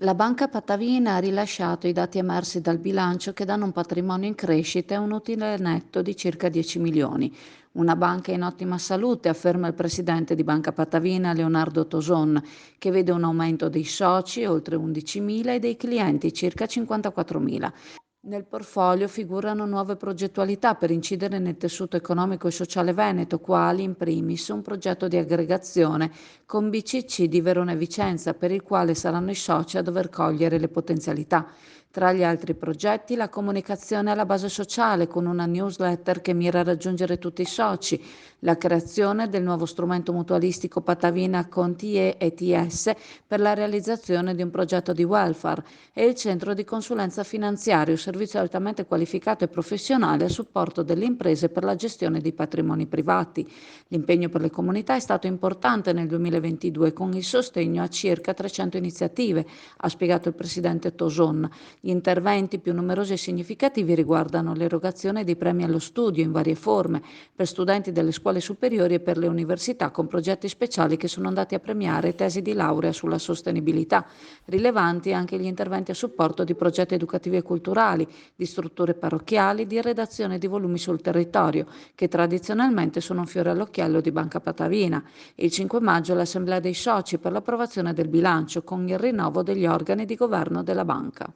La Banca Patavina ha rilasciato i dati emersi dal bilancio che danno un patrimonio in crescita e un utile netto di circa 10 milioni. Una banca in ottima salute, afferma il presidente di Banca Patavina, Leonardo Toson, che vede un aumento dei soci, oltre 11.000, e dei clienti, circa 54.000. Nel portfolio figurano nuove progettualità per incidere nel tessuto economico e sociale veneto, quali in primis un progetto di aggregazione con BCC di Verona e Vicenza, per il quale saranno i soci a dover cogliere le potenzialità. Tra gli altri progetti, la comunicazione alla base sociale con una newsletter che mira a raggiungere tutti i soci, la creazione del nuovo strumento mutualistico Patavina Conti ETS per la realizzazione di un progetto di welfare e il centro di consulenza finanziario, servizio altamente qualificato e professionale a supporto delle imprese per la gestione di patrimoni privati. L'impegno per le comunità è stato importante nel 2022 con il sostegno a circa 300 iniziative, ha spiegato il presidente Toson. Gli interventi più numerosi e significativi riguardano l'erogazione dei premi allo studio in varie forme per studenti delle scuole superiori e per le università, con progetti speciali che sono andati a premiare tesi di laurea sulla sostenibilità. Rilevanti anche gli interventi a supporto di progetti educativi e culturali, di strutture parrocchiali, di redazione di volumi sul territorio, che tradizionalmente sono un fiore all'occhiello di Banca Patavina. Il 5 maggio l'Assemblea dei soci per l'approvazione del bilancio con il rinnovo degli organi di governo della banca.